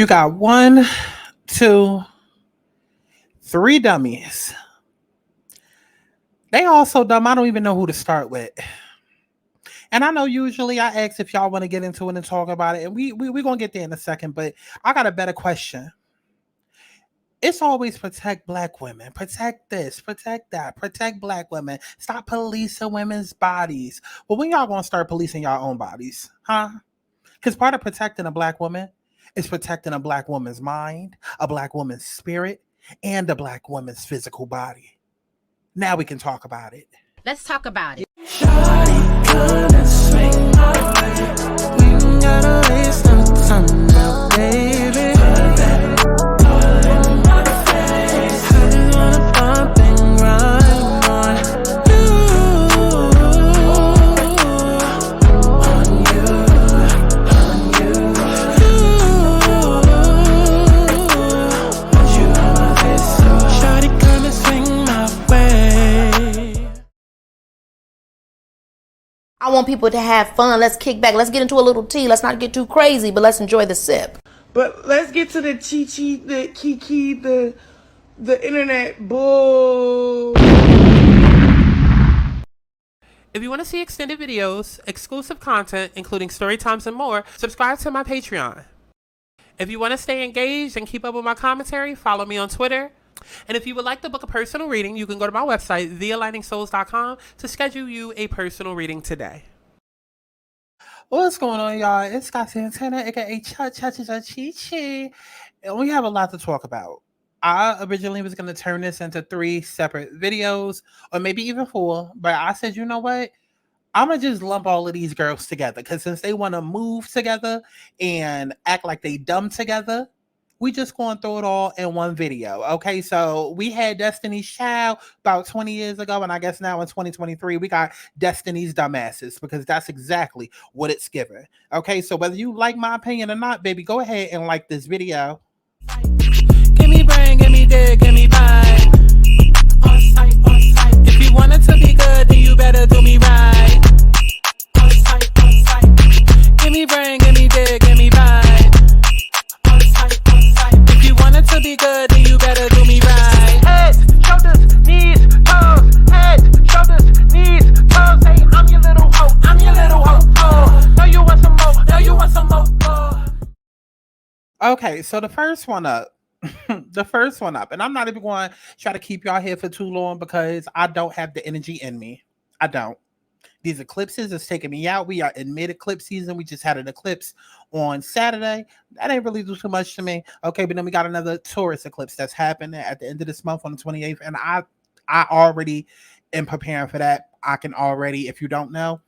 You got one, two, three dummies. They all so dumb, I don't even know who to start with. And I know usually I ask if y'all want to get into it and talk about it, and we're going to get there in a second, but I got a better question. It's always protect black women, protect this, protect that, protect black women, stop policing women's bodies. Well, when y'all going to start policing your own bodies, huh? Because part of protecting a black woman is protecting a black woman's mind, a black woman's spirit, and a black woman's physical body. Now we can talk about it. Let's talk about it. Shawty, come and swing my way. We ain't gotta waste no time now, baby. Put that all in my face. I just wanna bump and grind on you, on my face. So shawty, come and swing my way. I want people to have fun. Let's kick back. Let's get into a little tea. Let's not get too crazy, but let's enjoy the sip. But let's get to the chi-chi, the kiki, the internet bull. If you want to see extended videos, exclusive content, including story times and more, subscribe to my Patreon. If you want to stay engaged and keep up with my commentary, follow me on Twitter. And if you would like to book a personal reading, you can go to my website, thealigningsouls.com, to schedule you a personal reading today. What's going on, y'all? It's Scott Santana, aka Cha-Cha-Cha-Chi-Chi. And we have a lot to talk about. I originally was going to turn this into 3 separate videos, or maybe even 4, but I said, you know what? I'm going to just lump all of these girls together, because since they want to move together and act like they dumb together, we just going to throw it all in one video. Okay, so we had Destiny's Child about 20 years ago, and I guess now in 2023, we got Destiny's Dumbasses, because that's exactly what it's given. Okay, so whether you like my opinion or not, baby, go ahead and like this video. Give me brain, give me dick, give me vibe. On sight, on sight. If you want it to be good, then you better do me right. On sight, on sight. Give me brain, give me dick, give me vibe. On sight, on sight. If you want it to be good, then you better do me right. Head, shoulders, knees, toes. Head, shoulders, knees, toes. Say, I'm your little hoe, I'm your little hoe. Oh, no, you want some more, no, you want some more. Oh. Okay, so the first one up. And I'm not even going to try to keep y'all here for too long, because I don't have the energy in me. I don't. These eclipses is taking me out. We are in mid-eclipse season. We just had an eclipse on Saturday. That ain't really do too much to me. Okay, but then we got another Taurus eclipse that's happening at the end of this month on the 28th. And I already am preparing for that. I can already, if you don't know,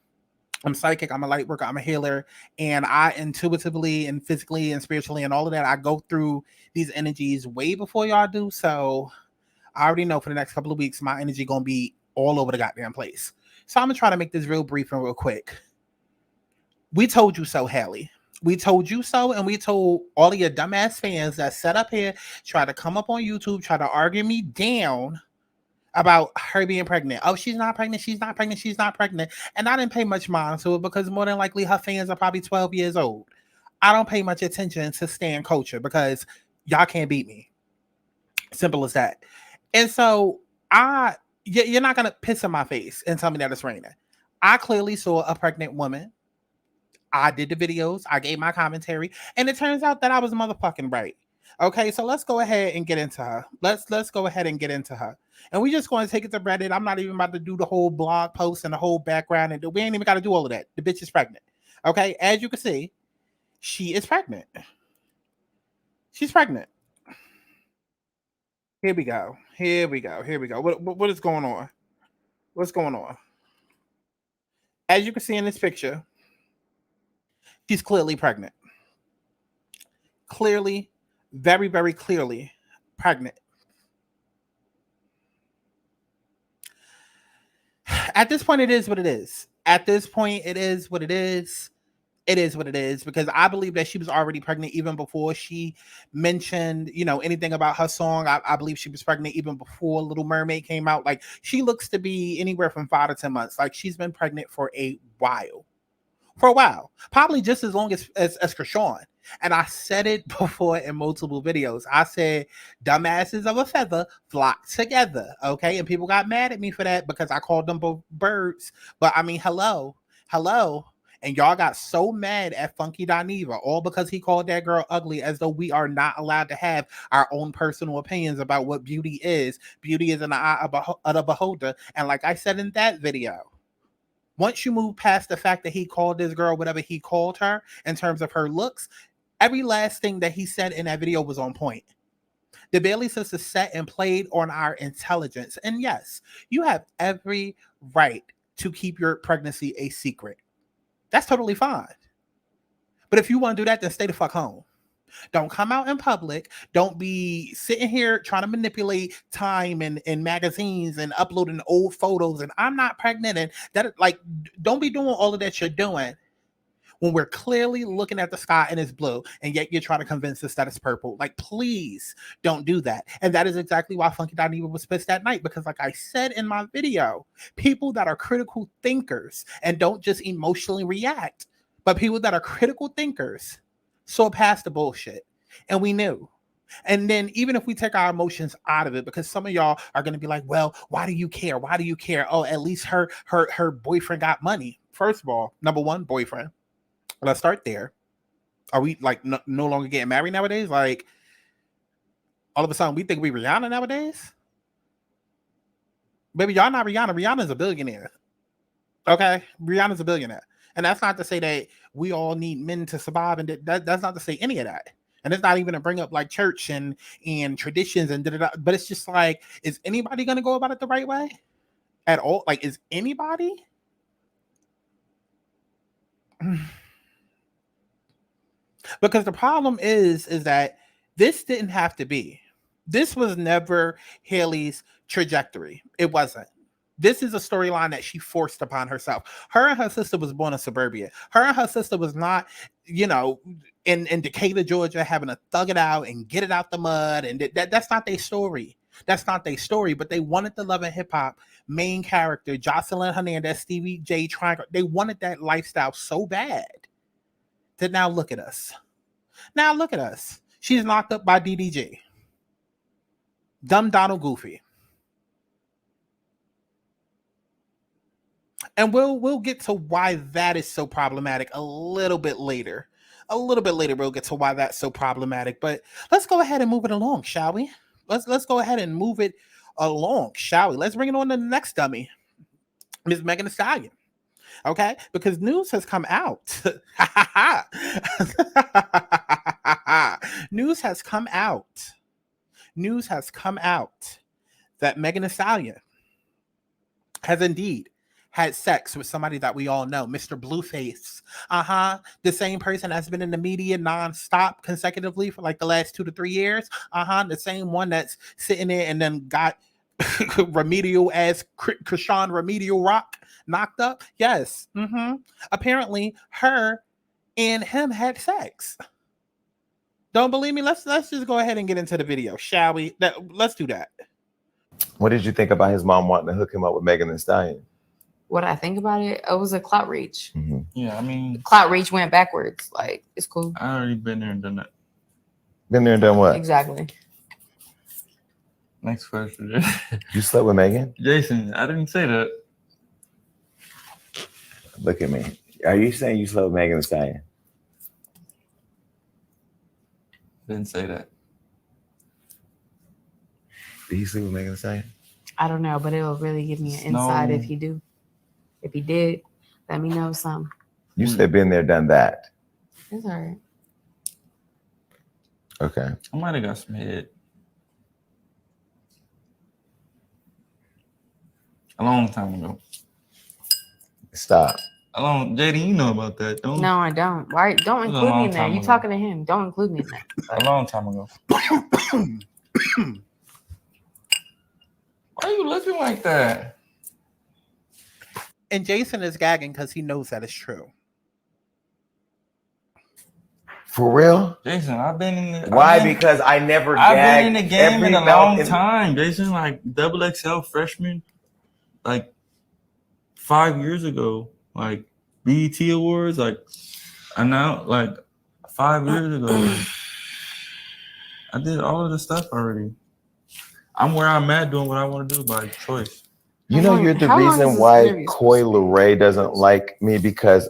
I'm psychic, I'm a light worker, I'm a healer, and I intuitively and physically and spiritually and all of that, I go through these energies way before y'all do. So I already know for the next couple of weeks, my energy going to be all over the goddamn place. So I'm going to try to make this real brief and real quick. We told you so, Halle. We told you so, and we told all of your dumbass fans that set up here, try to come up on YouTube, try to argue me down about her being pregnant. Oh, she's not pregnant. She's not pregnant. She's not pregnant. And I didn't pay much mind to it, because more than likely her fans are probably 12 years old. I don't pay much attention to stan culture, because y'all can't beat me. Simple as that. And so you're not going to piss in my face and tell me that it's raining. I clearly saw a pregnant woman. I did the videos. I gave my commentary. And it turns out that I was motherfucking right. Okay, so let's go ahead and get into her. Let's go ahead and get into her. And we just going to take it to Reddit. I'm not even about to do the whole blog post and the whole background. And we ain't even got to do all of that. The bitch is pregnant. Okay, as you can see, she is pregnant. She's pregnant. Here we go. Here we go. Here we go. What is going on? What's going on? As you can see in this picture, she's clearly pregnant. Clearly, very, very clearly pregnant. At this point, it is what it is. At this point, it is what it is. It is what it is, because I believe that she was already pregnant even before she mentioned, anything about her song. I believe she was pregnant even before Little Mermaid came out. Like, she looks to be anywhere from 5 to 10 months. Like, she's been pregnant for a while. Probably just as long as Chrisean. And I said it before in multiple videos. I said, dumbasses of a feather flock together. Okay. And people got mad at me for that because I called them both birds. But I mean, hello. And y'all got so mad at Funky Dineva, all because he called that girl ugly, as though we are not allowed to have our own personal opinions about what beauty is. Beauty is in the eye of the beholder. And like I said in that video, once you move past the fact that he called this girl whatever he called her in terms of her looks, every last thing that he said in that video was on point. The Bailey sisters sat and played on our intelligence. And yes, you have every right to keep your pregnancy a secret. That's totally fine. But if you want to do that, then stay the fuck home. Don't come out in public. Don't be sitting here trying to manipulate time in magazines and uploading old photos. And I'm not pregnant. And that, like, don't be doing all of that you're doing when we're clearly looking at the sky and it's blue, and yet you're trying to convince us that it's purple. Like, please don't do that. And that is exactly why Funky Dineva was pissed that night, because like I said in my video, people that are critical thinkers and don't just emotionally react, but people that are critical thinkers saw past the bullshit, and we knew. And then even if we take our emotions out of it, because some of y'all are going to be like, well, why do you care? Why do you care? Oh, at least her boyfriend got money. First of all, number one, boyfriend. Let's start there. Are we like no longer getting married nowadays? Like, all of a sudden we think we Rihanna nowadays? Baby, y'all not Rihanna. Rihanna's a billionaire. Okay? Rihanna's a billionaire. And that's not to say that we all need men to survive. And that's not to say any of that. And it's not even to bring up like church and traditions and da-da-da. But it's just like, is anybody going to go about it the right way? At all? Like, is anybody? Because the problem is that this didn't have to be. This was never Haley's trajectory. It wasn't. This is a storyline that she forced upon herself. Her and her sister was born in suburbia. Her and her sister was not, in Decatur, Georgia, having to thug it out and get it out the mud. And that's not their story. That's not their story. But they wanted the Love and Hip Hop main character, Jocelyn Hernandez, Stevie J Triangle. They wanted that lifestyle so bad that now look at us. Now look at us. She's knocked up by DDG. Dumb Donald Goofy. And we'll get to why that is so problematic a little bit later. A little bit later, we'll get to why that's so problematic. But let's go ahead and move it along, shall we? Let's go ahead and move it along, shall we? Let's bring it on to the next dummy, Ms. Meg The Stallion. Okay, because news has come out. News has come out that Meg The Stallion has indeed had sex with somebody that we all know, Mr. Blueface. The same person that's been in the media nonstop consecutively for like the last 2 to 3 years. The same one that's sitting there and then got remedial as Chrisean Rock knocked up. Yes. Apparently her and him had sex. Don't believe me? Let's just go ahead and get into the video, shall we? Let's do that. What did you think about his mom wanting to hook him up with Megan Thee Stallion? What I think about it, it was a clout reach. Mm-hmm. Yeah, I mean, Clout reach went backwards. Like, it's cool. I already been there and done that. Been there and done what? Exactly. Next question. You slept with Megan? Jason, I didn't say that. Look at me. Are you saying you slept with Megan Thee Stallion? Didn't say that. Did he sleep with Megan Thee Stallion? I don't know, but it will really give me an insight if he do. If he did, let me know something. You said been there, done that. It's all right. Okay. I might have got some head. A long time ago. Stop. JD, you know about that, don't you? No, I don't. Why? Don't It was a include me long in that. time You ago. talking to him? Don't include me in that. A long time ago. Why are you looking like that? And Jason is gagging because he knows that it's true. For real? Jason, I've been in the Why? Because I never I've gagged been in the game every in a mouth long time, Jason. Like XXL freshman, like 5 years ago, like BET Awards, like I now like 5 years ago. I did all of the stuff already. I'm where I'm at doing what I want to do by choice. You know, you're the reason why Coi Leray doesn't like me because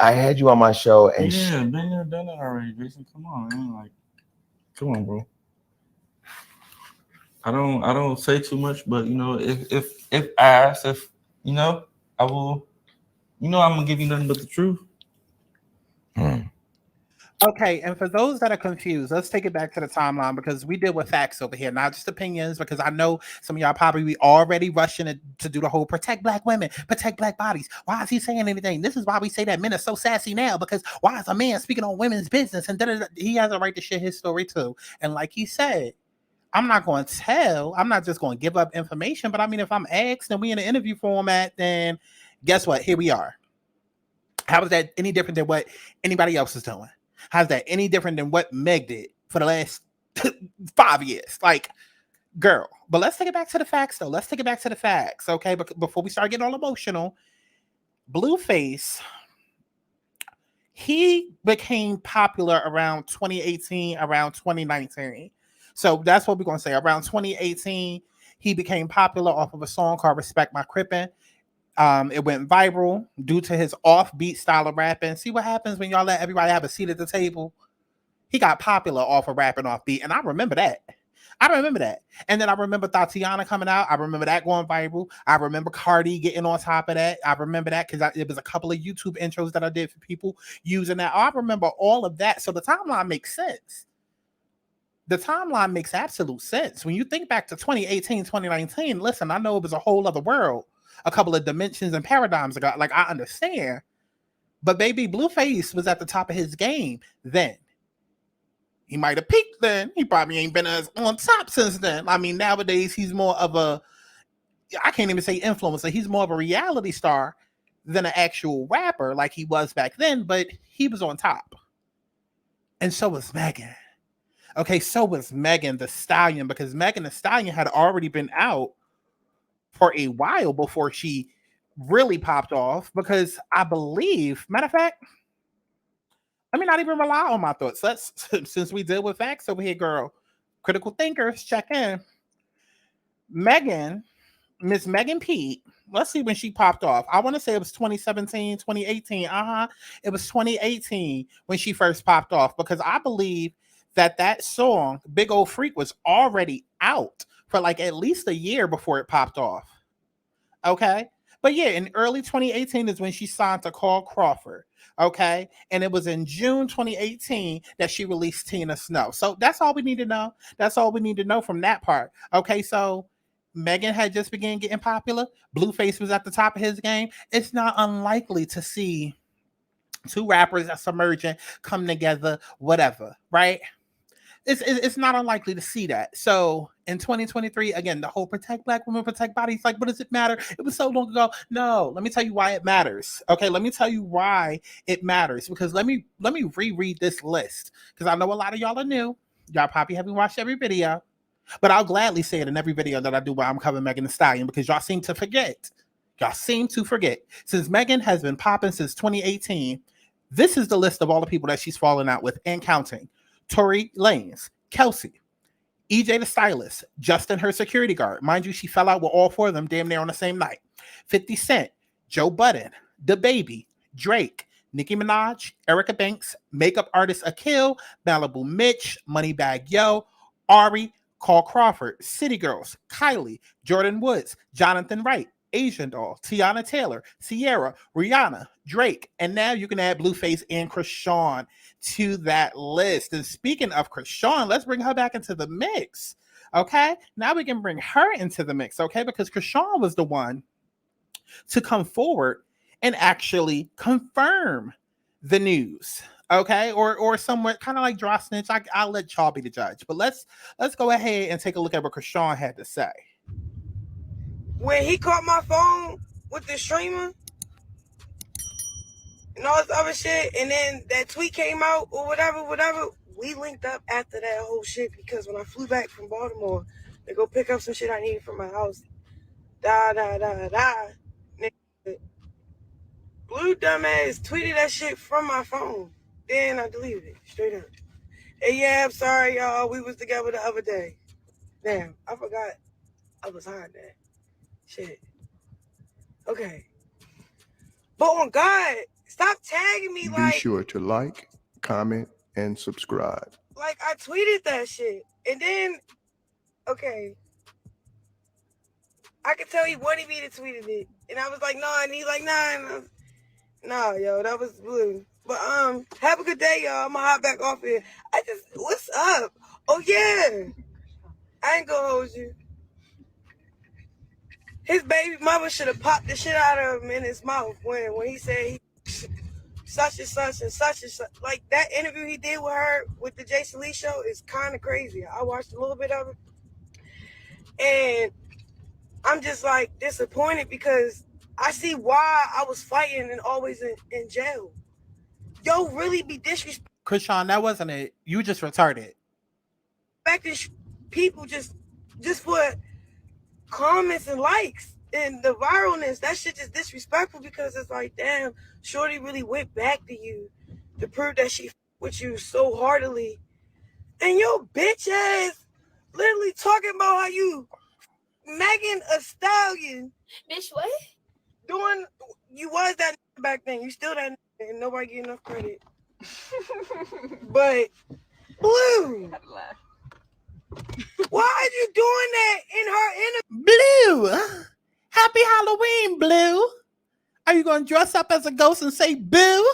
I had you on my show and been there, done that already, Jason. Come on, man. Like, come on, bro. I don't say too much, but you know, if asked, if you know, I will. You know, I'm gonna give you nothing but the truth. Okay, and for those that are confused, let's take it back to the timeline because we deal with facts over here, not just opinions. Because I know some of y'all probably be already rushing to do the whole protect black women, protect black bodies. Why is he saying anything? This is why we say that men are so sassy now. Because why is a man speaking on women's business? And he has a right to share his story too. And like he said, I'm not going to tell. I'm not just going to give up information. But I mean, if I'm asked and we in an interview format, then guess what? Here we are. How is that any different than what anybody else is doing? How's that any different than what Meg did for the last 5 years? Like, girl. But let's take it back to the facts, though. Let's take it back to the facts, okay? But before we start getting all emotional, Blueface, he became popular around 2018, around 2019. So that's what we're going to say. Around 2018, he became popular off of a song called Respect My Crippin'. It went viral due to his offbeat style of rapping. See what happens when y'all let everybody have a seat at the table? He got popular off of rapping offbeat, and I remember that. And then I remember Tatiana coming out. I remember that going viral. I remember Cardi getting on top of that. I remember that because it was a couple of YouTube intros that I did for people using that. I remember all of that. So the timeline makes sense. The timeline makes absolute sense. When you think back to 2018, 2019, listen, I know it was a whole other world. A couple of dimensions and paradigms ago. Like, I understand. But baby, Blueface was at the top of his game then. He might have peaked then. He probably ain't been as on top since then. I mean, nowadays, he's more of a, I can't even say influencer. He's more of a reality star than an actual rapper like he was back then. But he was on top. And so was Megan. Okay, so was Megan The Stallion. Because Megan The Stallion had already been out for a while before she really popped off, because I believe, matter of fact, let me not even rely on my thoughts. Since we deal with facts over here, girl, critical thinkers, check in. Miss Megan Pete, let's see when she popped off. I want to say it was 2017, 2018. It was 2018 when she first popped off, because I believe that song, Big Old Freak, was already out for like at least a year before it popped off. Okay. But yeah, in early 2018 is when she signed to Carl Crawford. Okay. And it was in June 2018 that she released Tina Snow. So that's all we need to know. That's all we need to know from that part. Okay. So Megan had just began getting popular. Blueface was at the top of his game. It's not unlikely to see two rappers that's emerging come together, whatever, right? It's not unlikely to see that. So in 2023, again, the whole protect black women, protect bodies, like, what does it matter? It was so long ago. No, let me tell you why it matters. Okay, let me tell you why it matters. Because let me reread this list. Because I know a lot of y'all are new. Y'all probably haven't watched every video. But I'll gladly say it in every video that I do while I'm covering Megan Thee Stallion, because y'all seem to forget. Since Megan has been popping since 2018, this is the list of all the people that she's fallen out with and counting. Tory Lanez, Kelsey, EJ the Stylist, Justin her security guard. Mind you, she fell out with all four of them damn near on the same night. 50 Cent, Joe Budden, DaBaby, Drake, Nicki Minaj, Erica Banks, makeup artist Akil, Malibu Mitch, Moneybagg Yo, Ari, Carl Crawford, City Girls, Kylie, Jordan Woods, Jonathan Wright, Asian Doll, Tiana Taylor, Sierra, Rihanna, Drake, and now you can add Blueface and Chrisean to that list. And speaking of Chrisean, let's bring her back into the mix. Okay, now we can bring her into the mix. Okay, because Chrisean was the one to come forward and actually confirm the news. Okay, or somewhat kind of like draw snitch. I'll let y'all be the judge. But let's go ahead and take a look at what Chrisean had to say. When he caught my phone with the streamer and all this other shit, and then that tweet came out or whatever, we linked up after that whole shit, because when I flew back from Baltimore to go pick up some shit I needed from my house, Blue dumbass tweeted that shit from my phone. Then I deleted it straight up. Hey, yeah, I'm sorry, y'all. We was together the other day. Damn, I forgot I was hiding that. Shit. Okay. But on God, stop tagging me. Be sure to like, comment, and subscribe. Like, I tweeted that shit. And then, okay. I could tell he wanted me to tweet it. And I was like, no, and he's like, nah. Nah, yo, that was blue. But, have a good day, y'all. I'm gonna hop back off here. What's up? Oh, yeah. I ain't gonna hold you. His baby mama should have popped the shit out of him in his mouth when he said such and such and such and such. Like, that interview he did with her with the Jason Lee show is kind of crazy. I watched a little bit of it. And I'm just, like, disappointed because I see why I was fighting and always in jail. Yo, really be disrespecting. Chrisean, that wasn't it. You just retarded. People just for comments and likes and the viralness. That shit is disrespectful because it's like, damn, shorty really went back to you to prove that she with you so heartily. And your bitch ass literally talking about how you Meg The Stallion. Bitch, what? You was that back then. You still that and nobody get enough credit. But Blue, why are you doing that in her interview? Blue, happy Halloween, Blue. Are you going to dress up as a ghost and say boo?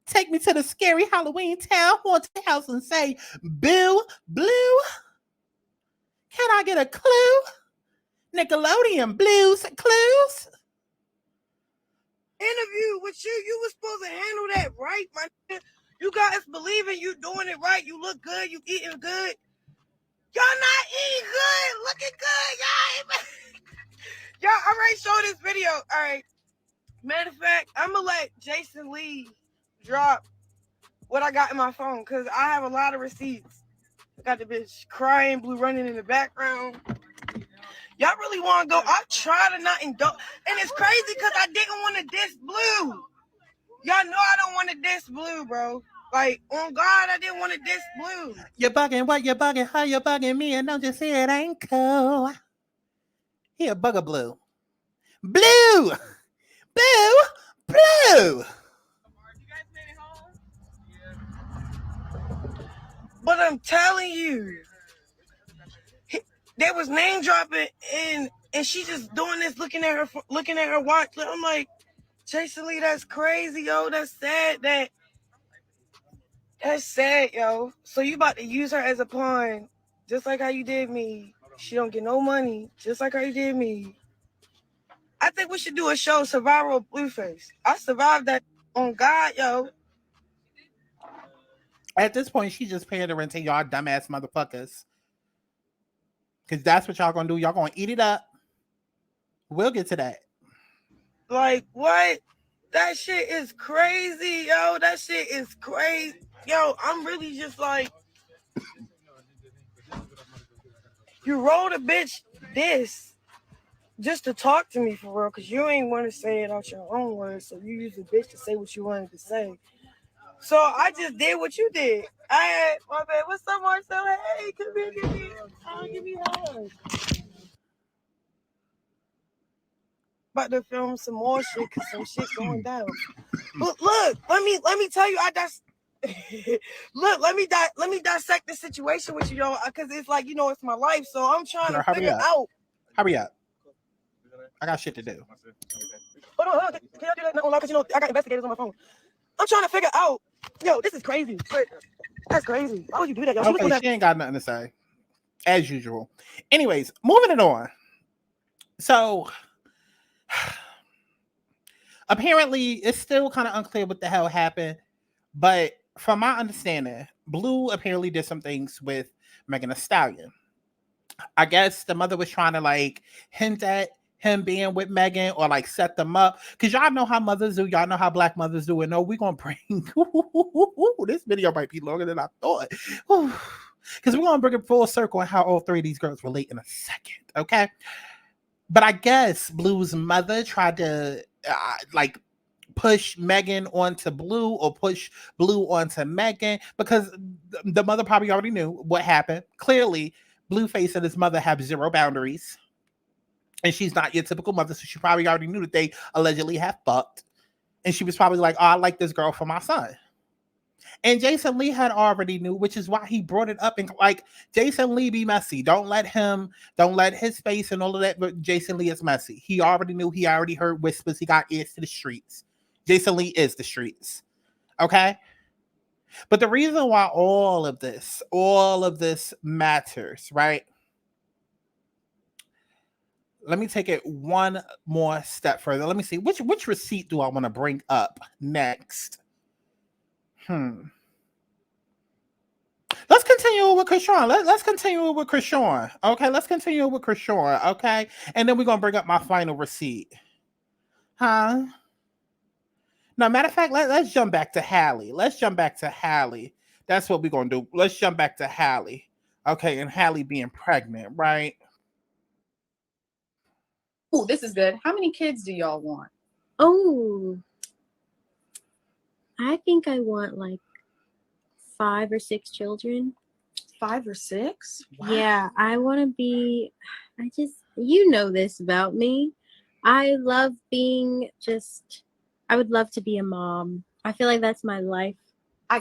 Take me to the scary Halloween town haunted house and say boo, Blue. Can I get a clue? Nickelodeon Blues Clues. Interview with you was supposed to handle that right, my nigga. You guys believing you doing it right. You look good. You eating good. Y'all not eating good. Looking good. Y'all already showed this video. All right. Matter of fact, I'm going to let Jason Lee drop what I got in my phone because I have a lot of receipts. I got the bitch crying, Blue running in the background. Y'all really want to go? I try to not indulge. And it's crazy because I didn't want to diss Blue. Y'all know I don't want to diss Blue, bro. Like, on God, I didn't want to diss Blue. You're bugging, what you're bugging, how you're bugging me, and don't you see it ain't cool. Here, bugger Blue. Blue! Blue! Blue! But I'm telling you, there was name dropping and she just doing this, looking at her watch. I'm like, Jason Lee, that's crazy, yo. That's sad, yo. So you about to use her as a pawn, just like how you did me. She don't get no money, just like how you did me. I think we should do a show, Survival of Blueface. I survived that on God, yo. At this point, she just paying the rent to y'all dumbass motherfuckers. Because that's what y'all gonna do. Y'all gonna eat it up. We'll get to that. Like, what? That shit is crazy, yo. That shit is crazy. Yo, I'm really just like, you rolled a bitch this just to talk to me for real, because you ain't want to say it out your own words, so you use a bitch to say what you wanted to say. So I just did what you did. I had, my bad, what's up, Marcel? Hey, come here, give me a hug. About to film some more shit, because some shit going down. But look, let me tell you, look, let me dissect the situation with you, yo, because it's like, it's my life, so I'm trying to figure out. Hurry up. I got shit to do. Hold on, can I do that? No, because I got investigators on my phone. I'm trying to figure out. Yo, this is crazy. That's crazy. Why would you do that, yo? Okay, she ain't got nothing to say. As usual. Anyways, moving it on. So, apparently, it's still kind of unclear what the hell happened. But from my understanding, Blue apparently did some things with Meg The Stallion. I guess the mother was trying to hint at him being with Megan or set them up. Because y'all know how mothers do. Y'all know how black mothers do. And no, we're going to bring... this video might be longer than I thought. Because we're going to bring it full circle on how all three of these girls relate in a second. Okay? But I guess Blue's mother tried to push Megan onto Blue or push Blue onto Megan, because the mother probably already knew what happened. Clearly, Blueface and his mother have zero boundaries. And she's not your typical mother, so she probably already knew that they allegedly have fucked. And she was probably like, oh, I like this girl for my son. And Jason Lee had already knew, which is why he brought it up. And like, Jason Lee be messy. Don't let his face and all of that. But Jason Lee is messy. He already knew. He already heard whispers. He got ears to the streets. Jason Lee is the streets. Okay. But the reason why all of this matters, right? Let me take it one more step further. Let me see. Which receipt do I want to bring up next? Let's continue with Chrisean. Let's continue with Chrisean. Okay, let's continue with Chrisean. Okay, and then we're gonna bring up my final receipt. Huh? No, matter of fact, let's jump back to Halle. Let's jump back to Halle. That's what we're gonna do. Let's jump back to Halle. Okay, and Halle being pregnant, right? Oh, this is good. How many kids do y'all want? Oh, I think I want like 5 or 6 children. 5 or 6? Wow. Yeah, I want to be, you know this about me. I love being I would love to be a mom. I feel like that's my life.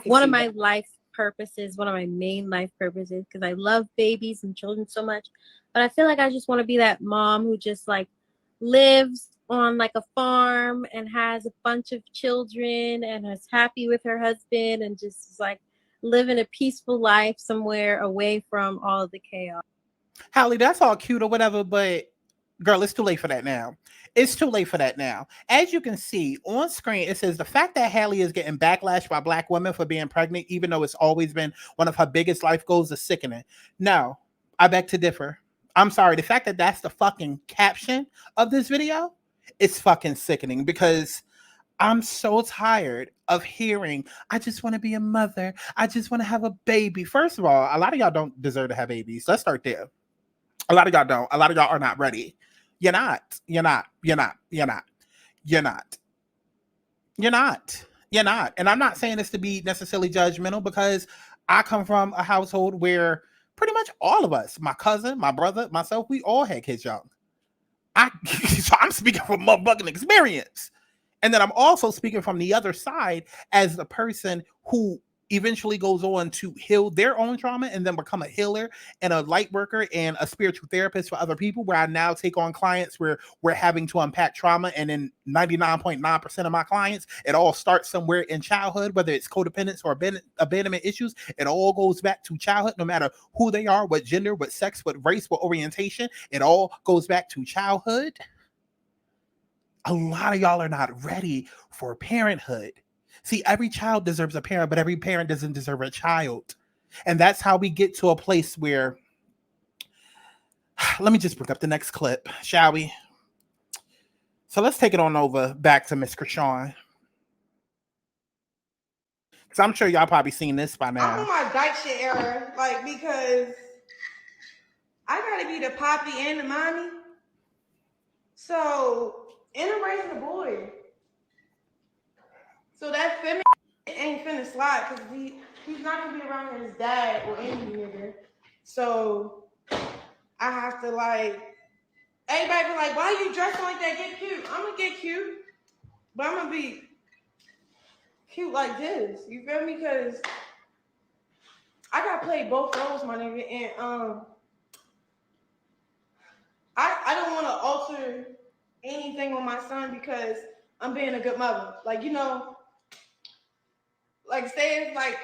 One of my life purposes, one of my main life purposes, because I love babies and children so much. But I feel like I just want to be that mom who just like lives on like a farm and has a bunch of children and is happy with her husband and just is like living a peaceful life somewhere away from all of the chaos. Halle, that's all cute or whatever, but girl, it's too late for that now. It's too late for that now. As you can see on screen, it says the fact that Halle is getting backlash by Black women for being pregnant, even though it's always been one of her biggest life goals, is sickening. No, I beg to differ. I'm sorry. The fact that that's the fucking caption of this video is fucking sickening, because I'm so tired of hearing, I just want to be a mother. I just want to have a baby. First of all, a lot of y'all don't deserve to have babies. Let's start there. A lot of y'all don't. A lot of y'all are not ready. You're not. You're not. You're not. You're not. You're not. You're not. You're not. And I'm not saying this to be necessarily judgmental, because I come from a household where pretty much all of us, my cousin, my brother, myself, we all had kids young. So I'm speaking from motherfucking experience. And then I'm also speaking from the other side as the person who eventually goes on to heal their own trauma and then become a healer and a light worker and a spiritual therapist for other people, where I now take on clients where we're having to unpack trauma. And in 99.9% of my clients, it all starts somewhere in childhood, whether it's codependence or abandonment issues. It all goes back to childhood, no matter who they are, what gender, what sex, what race, what orientation. It all goes back to childhood. A lot of y'all are not ready for parenthood. See, every child deserves a parent, but every parent doesn't deserve a child. And that's how we get to a place where, let me just bring up the next clip, shall we? So let's take it on over back to Miss Chrisean. Because I'm sure y'all probably seen this by now. I'm on my dyke shit era, like, because I gotta be the poppy and the mommy. So, and I'm raising a boy. So that feminine ain't finna slide, because he's not gonna be around his dad or any nigga. So I have to, like, everybody be like, why you dressing like that? Get cute. I'm gonna get cute, but I'm gonna be cute like this. You feel me? Because I gotta play both roles, my nigga. And I don't want to alter anything on my son because I'm being a good mother. Like, you know, like, say it's like,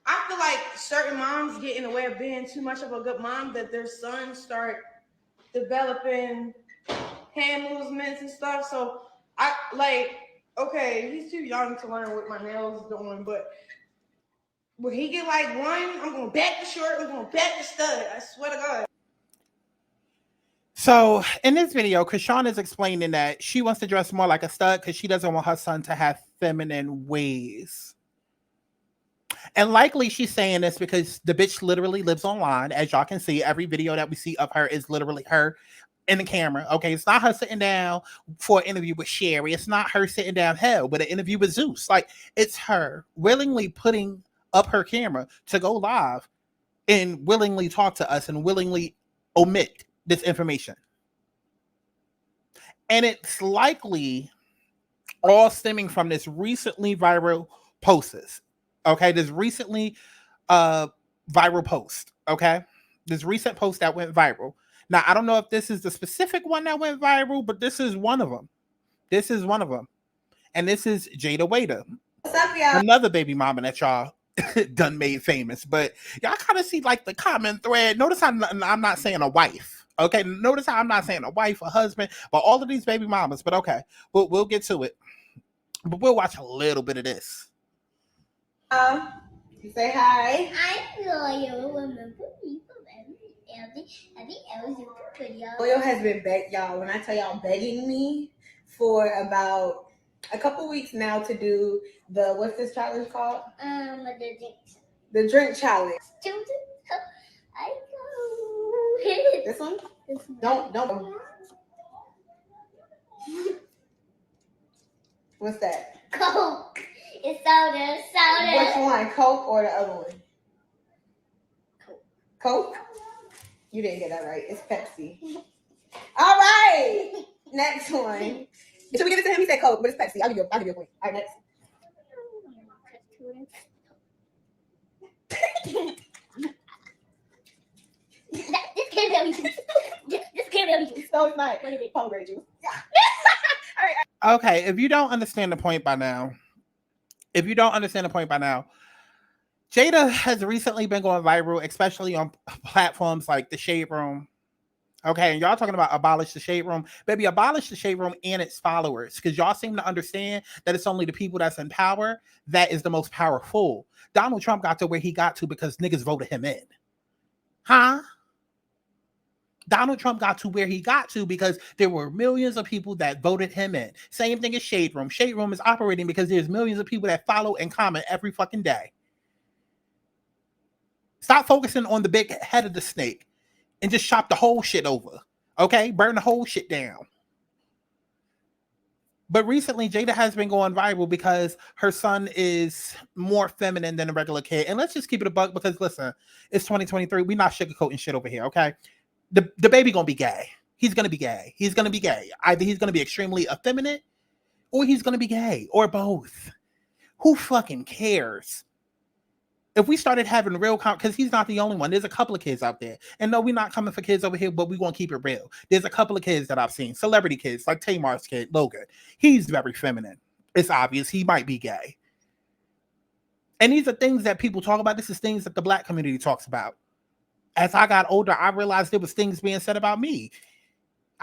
I feel like certain moms get in the way of being too much of a good mom, that their sons start developing hand movements and stuff. So I like, okay, he's too young to learn what my nails doing, but when he get like 1, I'm going back to short, I'm going back to stud. I swear to God. So in this video, Chrisean is explaining that she wants to dress more like a stud because she doesn't want her son to have feminine ways. And likely she's saying this because the bitch literally lives online. As y'all can see, every video that we see of her is literally her in the camera. Okay, it's not her sitting down for an interview with Sherry. It's not her sitting down hell with an interview with Zeus. Like, it's her willingly putting up her camera to go live and willingly talk to us and willingly omit this information. And it's likely all stemming from this recently viral posts. Okay, this recently viral post. Okay, this recent post that went viral. Now, I don't know if this is the specific one that went viral, but this is one of them. This is one of them. And this is Jada Waiter. What's up, y'all? Another baby mama that y'all done made famous. But y'all kind of see like the common thread. Notice how I'm not saying a wife. Okay, notice how I'm not saying a wife, a husband, but all of these baby mamas. But okay, we'll get to it. But we'll watch a little bit of this. You say hi. I'm loyal. Remember me from every video. Loyal has been y'all. When I tell y'all begging me for about a couple weeks now to do the what's this challenge called? The drink challenge. I go. This one? Don't. What's that? Coke. It's soda. Which one? Coke or the other one? Coke? You didn't get that right. It's Pepsi. All right. Next one. Should we give it to him? He said Coke, but it's Pepsi. I'll give you a point. All right, next. This can't help you. This can't help you. So it's not. What is it? Pomegranate juice. Yeah. All right. Okay, if you don't understand the point by now, Jada has recently been going viral, especially on platforms like the Shade Room. Okay, and y'all talking about abolish the Shade Room. Baby, abolish the Shade Room and its followers, because y'all seem to understand that it's only the people that's in power that is the most powerful. Donald Trump got to where he got to because niggas voted him in. Huh? Donald Trump got to where he got to because there were millions of people that voted him in. Same thing as Shade Room. Shade Room is operating because there's millions of people that follow and comment every fucking day. Stop focusing on the big head of the snake and just chop the whole shit over. Okay? Burn the whole shit down. But recently, Jada has been going viral because her son is more feminine than a regular kid. And let's just keep it a buck because, listen, it's 2023. We're not sugarcoating shit over here, okay? The baby gonna be gay. He's gonna be gay. He's gonna be gay. Either he's gonna be extremely effeminate or he's gonna be gay or both. Who fucking cares? If we started having real because he's not the only one. There's a couple of kids out there. And no, we're not coming for kids over here, but we're going to keep it real. There's a couple of kids that I've seen. Celebrity kids, like Tamar's kid, Logan. He's very feminine. It's obvious he might be gay. And these are things that people talk about. This is things that the Black community talks about. As I got older, I realized there was things being said about me.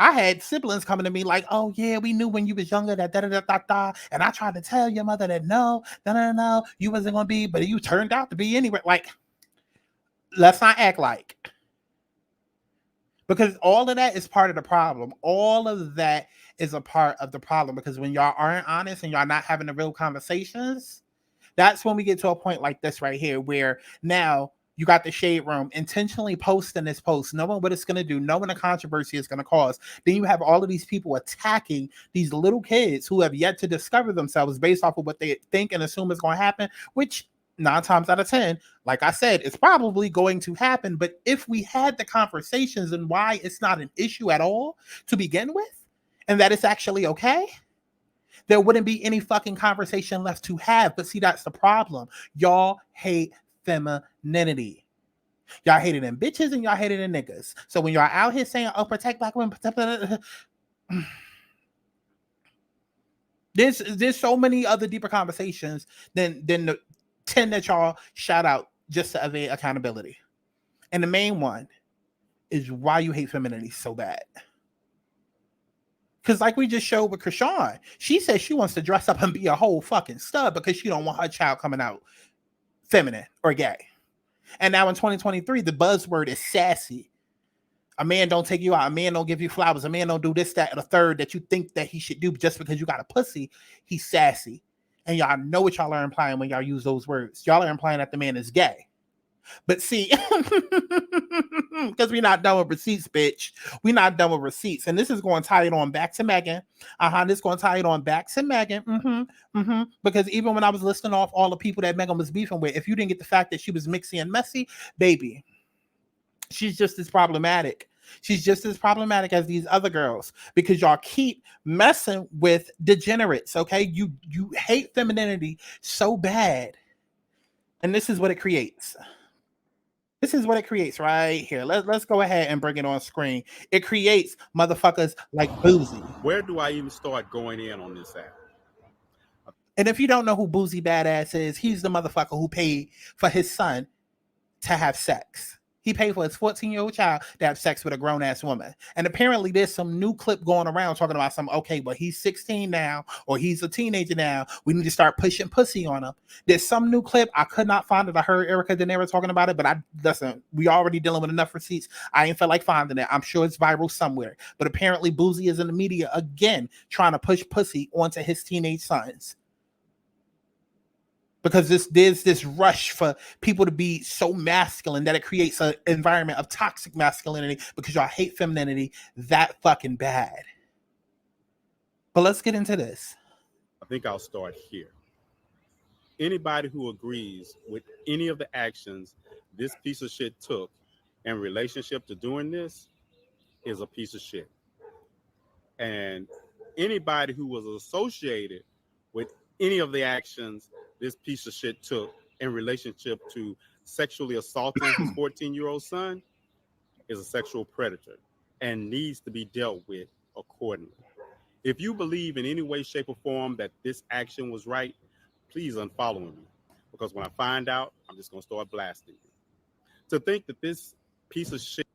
I had siblings coming to me like, oh, yeah, we knew when you was younger that da-da-da-da-da. And I tried to tell your mother that no, you wasn't going to be, but you turned out to be anyway. Like, let's not act like. Because all of that is part of the problem. All of that is a part of the problem. Because when y'all aren't honest and y'all not having the real conversations, that's when we get to a point like this right here, where now you got the Shade Room intentionally posting this post, knowing what it's going to do, knowing the controversy it's going to cause. Then you have all of these people attacking these little kids who have yet to discover themselves based off of what they think and assume is going to happen, which 9 times out of 10, like I said, it's probably going to happen. But if we had the conversations and why it's not an issue at all to begin with, and that it's actually okay, there wouldn't be any fucking conversation left to have. But see, that's the problem. Y'all hate femininity. Y'all hated them bitches and y'all hated them niggas. So when y'all out here saying, oh, protect Black women, there's so many other deeper conversations than the 10 that y'all shout out just to evade accountability. And the main one is why you hate femininity so bad. Because like we just showed with Chrisean, she says she wants to dress up and be a whole fucking stud because she don't want her child coming out feminine or gay. And now in 2023, the buzzword is sassy. A man don't take you out. A man don't give you flowers. A man don't do this, that, and the third that you think that he should do just because you got a pussy. He's sassy. And y'all know what y'all are implying when y'all use those words. Y'all are implying that the man is gay. But see, because we're not done with receipts, bitch. We're not done with receipts. And this is going to tie it on back to Megan. This is going to tie it on back to Megan. Because even when I was listing off all the people that Megan was beefing with, if you didn't get the fact that she was mixy and messy, baby, she's just as problematic. She's just as problematic as these other girls because y'all keep messing with degenerates, okay? You hate femininity so bad. And this is what it creates. This is what it creates right here. Let's go ahead and bring it on screen. It creates motherfuckers like Boosie. Where do I even start going in on this app? And if you don't know who Boosie Badazz is, he's the motherfucker who paid for his son to have sex. He paid for his 14-year-old child to have sex with a grown-ass woman. And apparently there's some new clip going around talking about okay, but he's 16 now, or he's a teenager now. We need to start pushing pussy on him. There's some new clip. I could not find it. I heard Erica De Niro talking about it, but listen, we already dealing with enough receipts. I ain't felt like finding it. I'm sure it's viral somewhere. But apparently Boosie is in the media again trying to push pussy onto his teenage sons. Because there's this rush for people to be so masculine that it creates an environment of toxic masculinity because y'all hate femininity that fucking bad. But let's get into this. I think I'll start here. Anybody who agrees with any of the actions this piece of shit took in relationship to doing this is a piece of shit. And anybody who was associated with any of the actions this piece of shit took in relationship to sexually assaulting his 14-year-old son is a sexual predator and needs to be dealt with accordingly. If you believe in any way, shape, or form that this action was right, please unfollow me, because when I find out, I'm just going to start blasting you. To think that this piece of shit.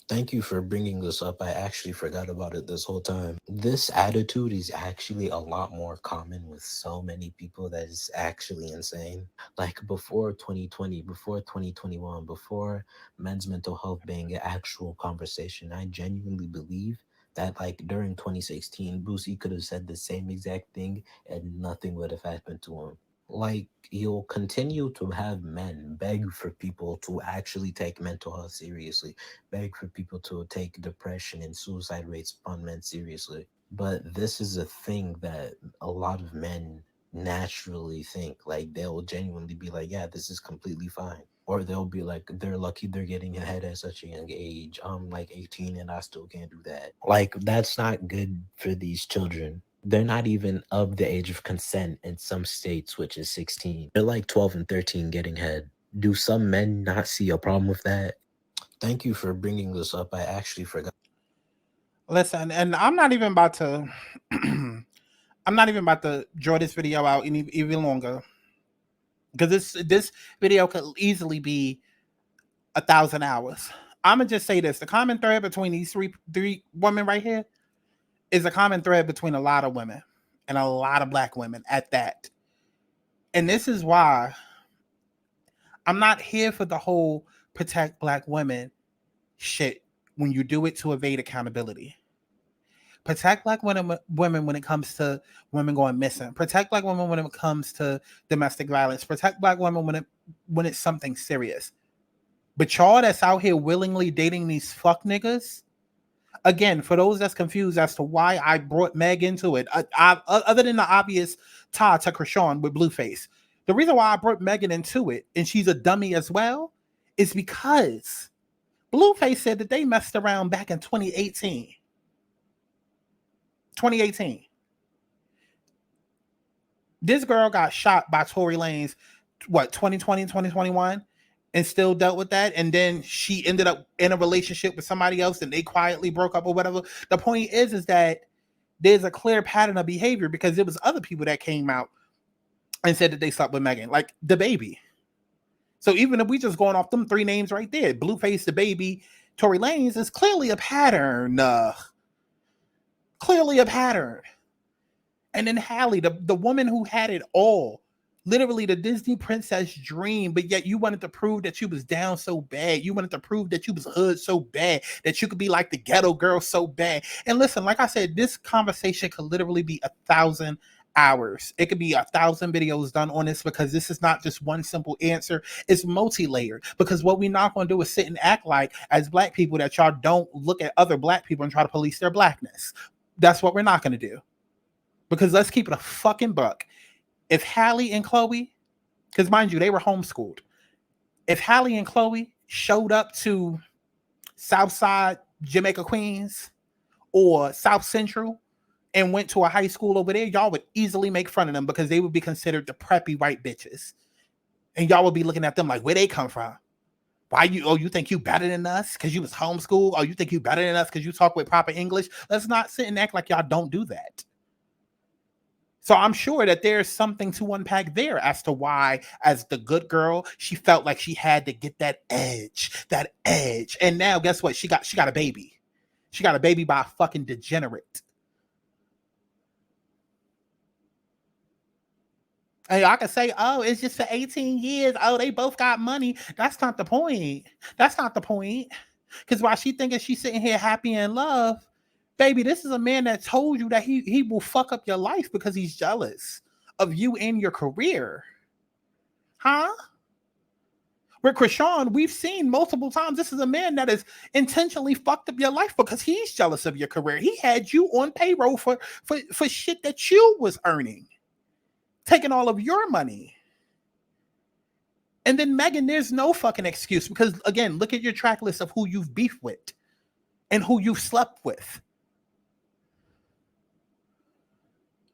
Thank you for bringing this up. I actually forgot about it this whole time. This attitude is actually a lot more common with so many people that is actually insane. Like before 2020, before 2021, before men's mental health being an actual conversation, I genuinely believe that like during 2016, Boosie could have said the same exact thing and nothing would have happened to him. Like, you'll continue to have men beg for people to actually take mental health seriously, beg for people to take depression and suicide rates on men seriously. But this is a thing that a lot of men naturally think. Like, they'll genuinely be like, yeah, this is completely fine. Or they'll be like, they're lucky they're getting ahead at such a young age. I'm like 18 and I still can't do that. Like, that's not good for these children. They're not even of the age of consent in some states, which is 16. They're like 12 and 13 getting head. Do some men not see a problem with that? Thank you for bringing this up. I actually forgot. Listen, and I'm not even about to draw this video out even longer, because this video could easily be 1,000 hours. I'm gonna just say this: the common thread between these three women right here is a common thread between a lot of women and a lot of Black women at that. And this is why I'm not here for the whole protect Black women shit when you do it to evade accountability. Protect Black women when it comes to women going missing. Protect Black women when it comes to domestic violence. Protect Black women when it's something serious. But y'all that's out here willingly dating these fuck niggas, again, for those that's confused as to why I brought Meg into it, other than the obvious tie to Chrisean with Blueface, the reason why I brought Megan into it, and she's a dummy as well, is because Blueface said that they messed around back in 2018. 2018. This girl got shot by Tory Lanez, 2020, 2021? And still dealt with that, and then she ended up in a relationship with somebody else and they quietly broke up or whatever. The point is that there's a clear pattern of behavior, because there was other people that came out and said that they slept with Megan, like the baby. So even if we just going off them three names right there, Blueface, the baby, Tory Lanez, is clearly a pattern. Clearly a pattern. And then Halle, the woman who had it all, literally the Disney princess dream, but yet you wanted to prove that you was down so bad. You wanted to prove that you was hood so bad, that you could be like the ghetto girl so bad. And listen, like I said, this conversation could literally be 1,000 hours. It could be 1,000 videos done on this, because this is not just one simple answer. It's multi-layered, because what we're not going to do is sit and act like, as black people, that y'all don't look at other black people and try to police their blackness. That's what we're not going to do. Because let's keep it a fucking buck. If Halle and Chloe, because mind you, they were homeschooled. If Halle and Chloe showed up to Southside Jamaica, Queens, or South Central, and went to a high school over there, y'all would easily make fun of them, because they would be considered the preppy white bitches. And y'all would be looking at them like, where they come from? Why you think you better than us because you was homeschooled? Or you think you better than us because you talk with proper English? Let's not sit and act like y'all don't do that. So I'm sure that there's something to unpack there as to why, as the good girl, she felt like she had to get that edge. And now guess what? She got a baby. She got a baby by a fucking degenerate. Hey, I can say, oh, it's just for 18 years. Oh, they both got money. That's not the point. That's not the point. Because while she thinking she's sitting here happy in love, baby, this is a man that told you that he will fuck up your life because he's jealous of you and your career. Huh? With Chrisean, we've seen multiple times, this is a man that has intentionally fucked up your life because he's jealous of your career. He had you on payroll for shit that you was earning. Taking all of your money. And then Megan, there's no fucking excuse, because again, look at your track list of who you've beefed with and who you've slept with.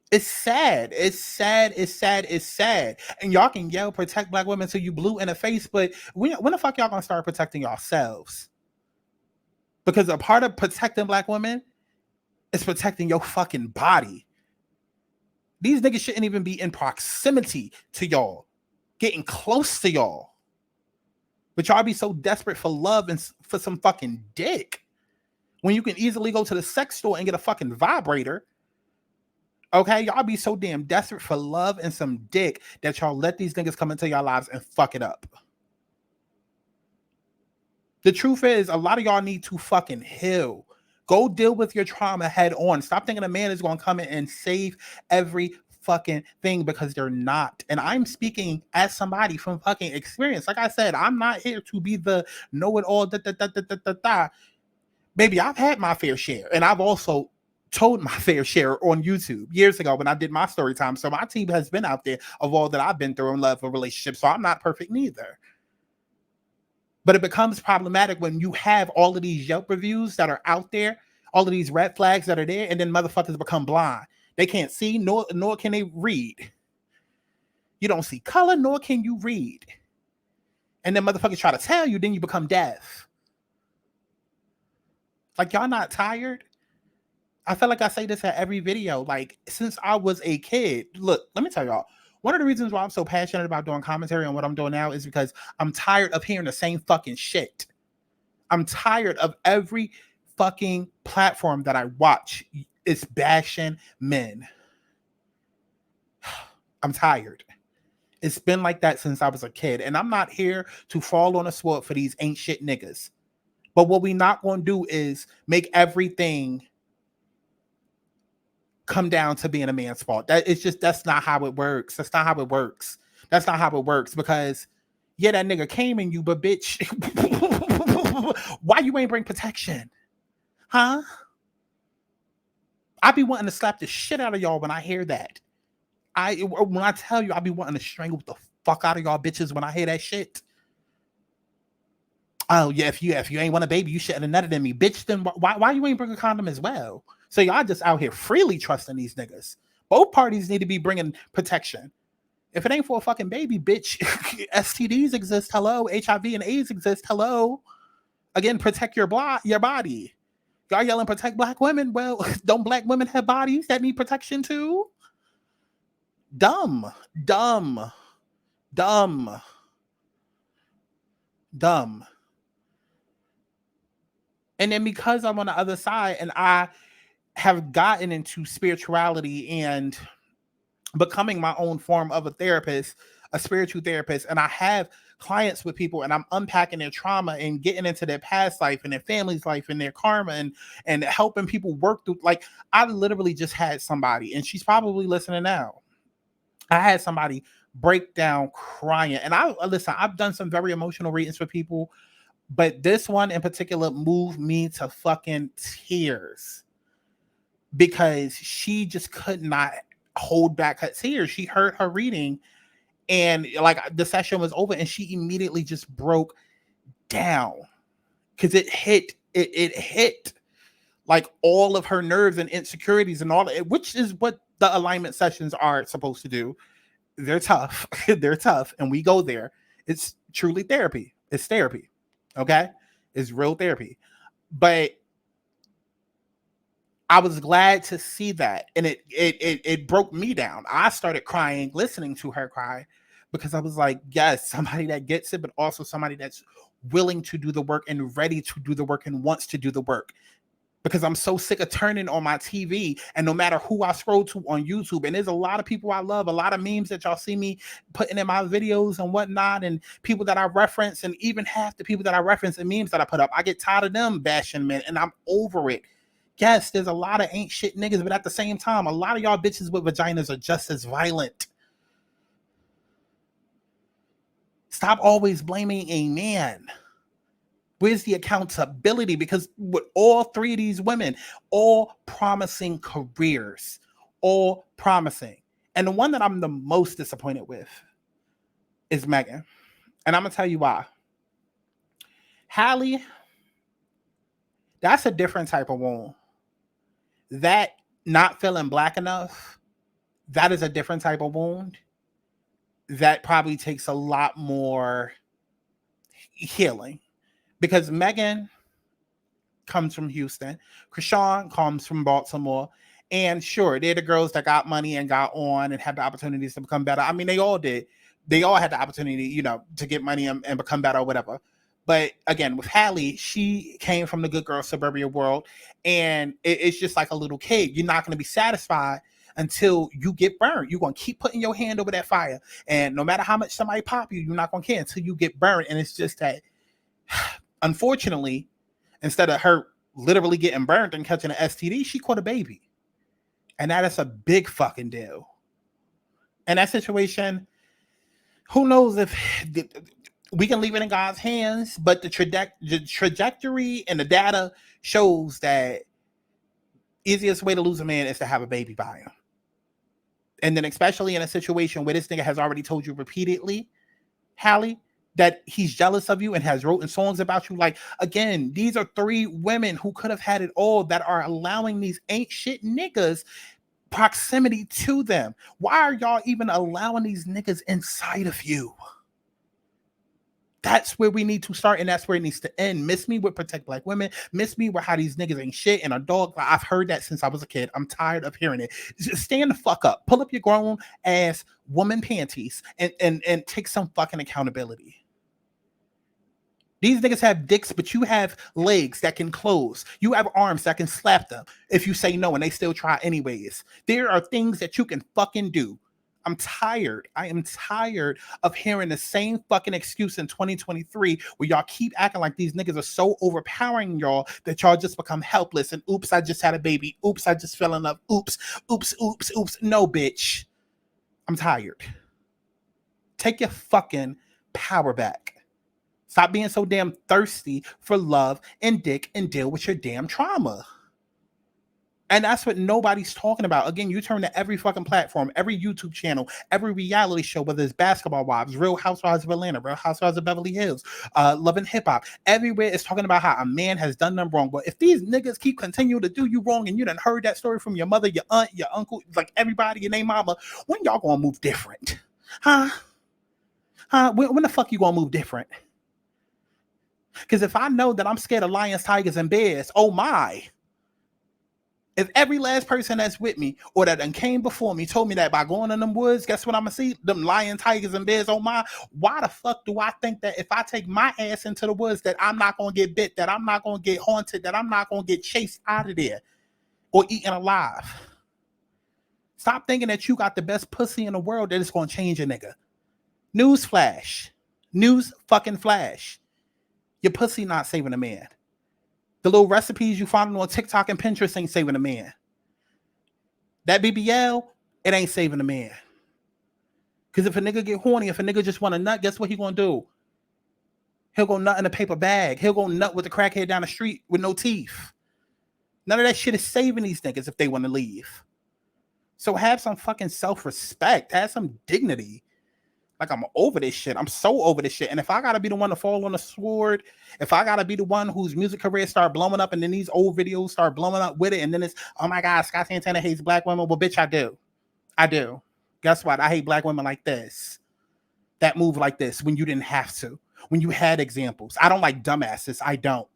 It's sad. It's sad. It's sad. It's sad. And y'all can yell protect black women till you blue in the face, but when the fuck y'all gonna start protecting yourselves? Because a part of protecting black women is protecting your fucking body. These niggas shouldn't even be in proximity to y'all, getting close to y'all. But y'all be so desperate for love and for some fucking dick, when you can easily go to the sex store and get a fucking vibrator. Okay, y'all be so damn desperate for love and some dick that y'all let these niggas come into your lives and fuck it up. The truth is, a lot of y'all need to fucking heal. Go deal with your trauma head on. Stop thinking a man is going to come in and save every fucking thing, because they're not. And I'm speaking as somebody from fucking experience. Like I said, I'm not here to be the know-it-all. Baby, I've had my fair share, and I've also told my fair share on YouTube years ago when I did my story time. So my team has been out there of all that I've been through in love and relationships. So I'm not perfect neither. But it becomes problematic when you have all of these Yelp reviews that are out there, all of these red flags that are there, and then motherfuckers become blind. They can't see, nor can they read. You don't see color, nor can you read. And then motherfuckers try to tell you, then you become deaf. Like, y'all not tired? I feel like I say this at every video. Like, since I was a kid, look, let me tell y'all, one of the reasons why I'm so passionate about doing commentary on what I'm doing now is because I'm tired of hearing the same fucking shit. I'm tired of every fucking platform that I watch is bashing men. I'm tired. It's been like that since I was a kid. And I'm not here to fall on a sword for these ain't shit niggas. But what we not going to do is make everything come down to being a man's fault. That's not how it works. That's not how it works. That's not how it works, because yeah, that nigga came in you, but bitch, why you ain't bring protection? Huh? I be wanting to slap the shit out of y'all when I hear that. When I tell you, I be wanting to strangle the fuck out of y'all bitches when I hear that shit. Oh yeah, if you ain't want a baby, you shouldn't have nutted in me, bitch. Then why you ain't bring a condom as well? So y'all just out here freely trusting these niggas. Both parties need to be bringing protection. If it ain't for a fucking baby, bitch, STDs exist. Hello, HIV and AIDS exist. Hello. Again, protect your body. Y'all yelling protect black women. Well, don't black women have bodies that need protection too? Dumb. And then because I'm on the other side and I have gotten into spirituality and becoming my own form of a therapist, a spiritual therapist, and I have clients with people, and I'm unpacking their trauma and getting into their past life and their family's life and their karma and helping people work through. Like, I literally just had somebody, and she's probably listening now. I had somebody break down crying, and I've done some very emotional readings for people, but this one in particular moved me to fucking tears because she just could not hold back her tears. She heard her reading, and like the session was over, and she immediately just broke down because it hit like all of her nerves and insecurities and all of it, which is what the alignment sessions are supposed to do. They're tough. They're tough, and we go there. It's truly therapy. It's therapy. Okay, it's real therapy. But I was glad to see that, and it broke me down. I started crying listening to her cry because I was like, yes, somebody that gets it, but also somebody that's willing to do the work and ready to do the work and wants to do the work. Because I'm so sick of turning on my TV, and no matter who I scroll to on YouTube, and there's a lot of people I love, a lot of memes that y'all see me putting in my videos and whatnot, and people that I reference, and even half the people that I reference and memes that I put up, I get tired of them bashing men, and I'm over it. Yes, there's a lot of ain't shit niggas, but at the same time, a lot of y'all bitches with vaginas are just as violent. Stop always blaming a man. Where's the accountability? Because with all three of these women, all promising careers, all promising. And the one that I'm the most disappointed with is Megan. And I'm going to tell you why. Halle, that's a different type of wound. That not feeling black enough, that is a different type of wound. That probably takes a lot more healing. Because Megan comes from Houston. Chrisean comes from Baltimore. And sure, they're the girls that got money and got on and had the opportunities to become better. I mean, they all did. They all had the opportunity, you know, to get money and become better or whatever. But again, with Halle, she came from the good girl suburbia world. And it's just like a little kid. You're not going to be satisfied until you get burned. You're going to keep putting your hand over that fire. And no matter how much somebody pop you, you're not going to care until you get burned. And it's just that, unfortunately, instead of her literally getting burned and catching an STD, she caught a baby. And that is a big fucking deal. And that situation, who knows if we can leave it in God's hands, but the trajectory and the data shows that easiest way to lose a man is to have a baby by him. And then especially in a situation where this nigga has already told you repeatedly, Halle, that he's jealous of you and has written songs about you. Like, again, these are three women who could have had it all that are allowing these ain't shit niggas proximity to them. Why are y'all even allowing these niggas inside of you? That's where we need to start, and that's where it needs to end. Miss me with protect black women. Miss me with how these niggas ain't shit and a dog. I've heard that since I was a kid. I'm tired of hearing it. Just stand the fuck up. Pull up your grown ass woman panties and take some fucking accountability. These niggas have dicks, but you have legs that can close. You have arms that can slap them if you say no and they still try anyways. There are things that you can fucking do. I'm tired. I am tired of hearing the same fucking excuse in 2023 where y'all keep acting like these niggas are so overpowering y'all that y'all just become helpless and oops, I just had a baby. Oops, I just fell in love. Oops, oops, oops, oops. No, bitch. I'm tired. Take your fucking power back. Stop being so damn thirsty for love and dick and deal with your damn trauma. And that's what nobody's talking about. Again, you turn to every fucking platform, every YouTube channel, every reality show, whether it's Basketball Wives, Real Housewives of Atlanta, Real Housewives of Beverly Hills, Love and Hip Hop. Everywhere is talking about how a man has done them wrong. But if these niggas keep continuing to do you wrong and you done heard that story from your mother, your aunt, your uncle, like everybody, your name mama, when y'all gonna move different? Huh? When the fuck you gonna move different? Because if I know that I'm scared of lions, tigers, and bears, oh my. If every last person that's with me or that done came before me told me that by going in them woods, guess what I'm going to see? Them lions, tigers, and bears, oh my. Why the fuck do I think that if I take my ass into the woods that I'm not going to get bit, that I'm not going to get haunted, that I'm not going to get chased out of there or eaten alive? Stop thinking that you got the best pussy in the world that is going to change a nigga. News flash. News fucking flash. Your pussy not saving a man. The little recipes you find on TikTok and Pinterest ain't saving a man. That BBL, it ain't saving a man. Because if a nigga get horny, if a nigga just want to nut, guess what he gonna do? He'll go nut in a paper bag. He'll go nut with the crackhead down the street with no teeth. None of that shit is saving these niggas if they want to leave. So have some fucking self-respect. Have some dignity. Like, I'm over this shit. I'm so over this shit. And if I gotta be the one to fall on the sword, if I gotta be the one whose music career start blowing up and then these old videos start blowing up with it, and then it's, oh my God, Scott Santana hates black women. Well, bitch, I do. I do. Guess what? I hate black women like this. That move like this when you didn't have to. When you had examples. I don't like dumbasses. I don't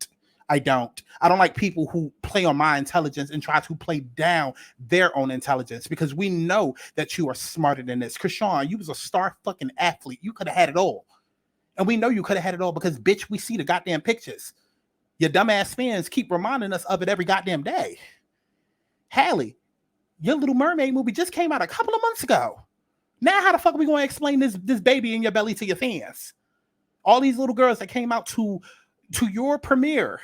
like people who play on my intelligence and try to play down their own intelligence, because we know that you are smarter than this. Chrisean, you was a star fucking athlete. You could have had it all. And we know you could have had it all because, bitch, we see the goddamn pictures. Your dumbass fans keep reminding us of it every goddamn day. Halle, your Little Mermaid movie just came out a couple of months ago. Now how the fuck are we going to explain this baby in your belly to your fans? All these little girls that came out to your premiere,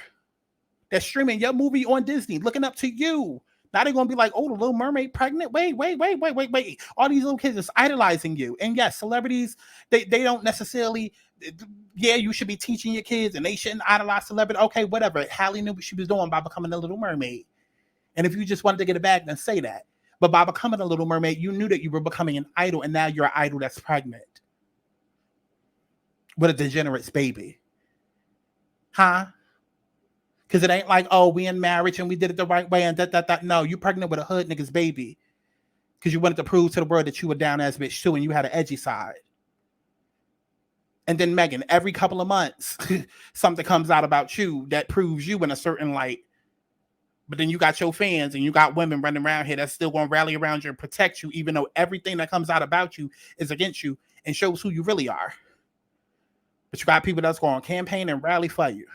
that's streaming your movie on Disney, looking up to you. Now they're going to be like, oh, the Little Mermaid pregnant? Wait. All these little kids is idolizing you. And yes, celebrities, they don't necessarily, yeah, you should be teaching your kids and they shouldn't idolize celebrity. Okay, whatever. Halle knew what she was doing by becoming a Little Mermaid. And if you just wanted to get it back, then say that. But by becoming a Little Mermaid, you knew that you were becoming an idol, and now you're an idol that's pregnant with a degenerate's baby. Huh? Because it ain't like, oh, we in marriage and we did it the right way and that. No, you pregnant with a hood nigga's baby because you wanted to prove to the world that you were down ass bitch too and you had an edgy side. And then Megan, every couple of months, something comes out about you that proves you in a certain light. But then you got your fans and you got women running around here that's still going to rally around you and protect you, even though everything that comes out about you is against you and shows who you really are. But you got people that's going to campaign and rally for you.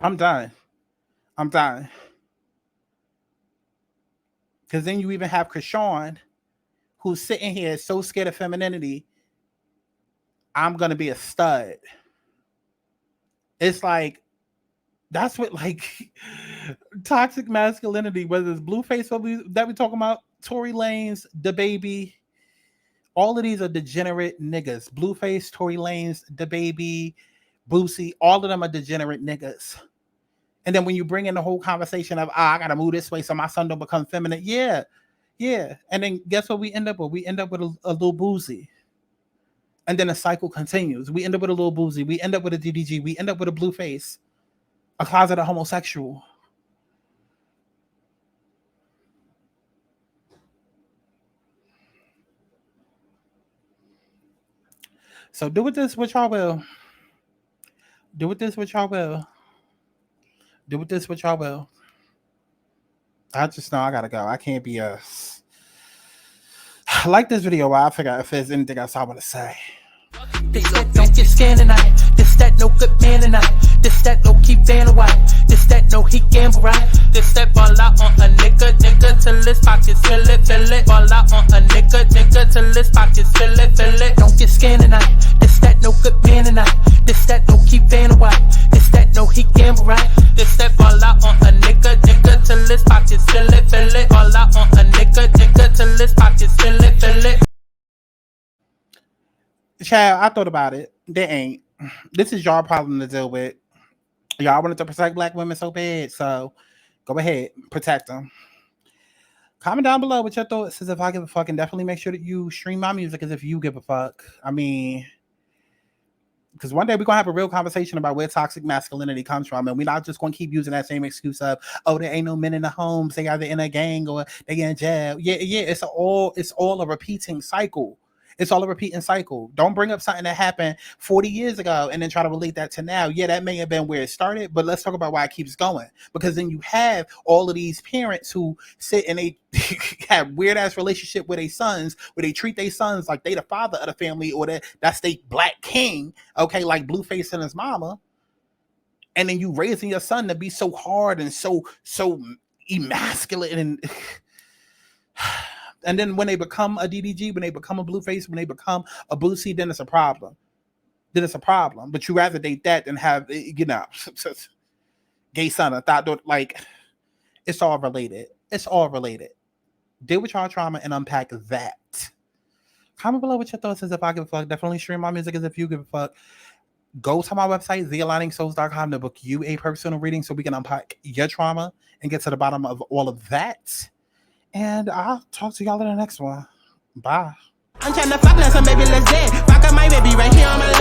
I'm done. Because then you even have Chrisean, who's sitting here so scared of femininity. I'm going to be a stud. It's like, that's what, like, toxic masculinity, whether it's Blueface that we're talking about, Tory Lanez, DaBaby, all of these are degenerate niggas. Blueface, Tory Lanez, DaBaby, Boosie, all of them are degenerate niggas. And then when you bring in the whole conversation of, I gotta move this way so my son don't become feminine. Yeah. And then guess what we end up with? We end up with a little Boosie. And then the cycle continues. We end up with a little Boosie. We end up with a DDG. We end up with a Blueface. A closeted homosexual. So do with this what y'all will. Do with this what y'all will. I just know I gotta go. I can't be like this video while I figure out if there's anything else I want to say. This that don't get scanned tonight. This that no good man tonight. This that no keep Vanna white. This that no he gamble right. This that ball out on a nigga till his pockets fill it. Ball out on a nigga till his pockets fill it. Don't get scanned tonight. This that no good man tonight. This that no keep Vanna white. This that no he gamble right. This that ball out on a nigga till his pockets fill it. Ball out on a nigga till his pockets fill it. Child, I thought about it. They ain't. This is y'all problem to deal with. Y'all wanted to protect black women so bad, so go ahead, protect them. Comment down below what your thoughts is. If I give a fuck, and definitely make sure that you stream my music as if you give a fuck. I mean, because one day we're going to have a real conversation about where toxic masculinity comes from, and we're not just going to keep using that same excuse of, oh, there ain't no men in the homes, they either in a gang or they in jail. Yeah, it's all a repeating cycle. It's all a repeating cycle. Don't bring up something that happened 40 years ago and then try to relate that to now. Yeah, that may have been where it started, but let's talk about why it keeps going. Because then you have all of these parents who sit and they have weird ass relationship with their sons, where they treat their sons like they the father of the family, or that's they black king, okay, like Blueface and his mama. And then you raising your son to be so hard and so emasculate and And then when they become a DDG, when they become a Blueface, when they become a Boosie, then it's a problem. But you rather date that than have, you know, gay son, like, it's all related. Deal with your trauma and unpack that. Comment below what your thoughts is if I give a fuck. Definitely stream my music as if you give a fuck. Go to my website, thealigningsouls.com, to book you a personal reading so we can unpack your trauma and get to the bottom of all of that. And I'll talk to y'all in the next one. Bye. I'm trying to fuck now, so baby, let's dance. Fuck up my baby right here on my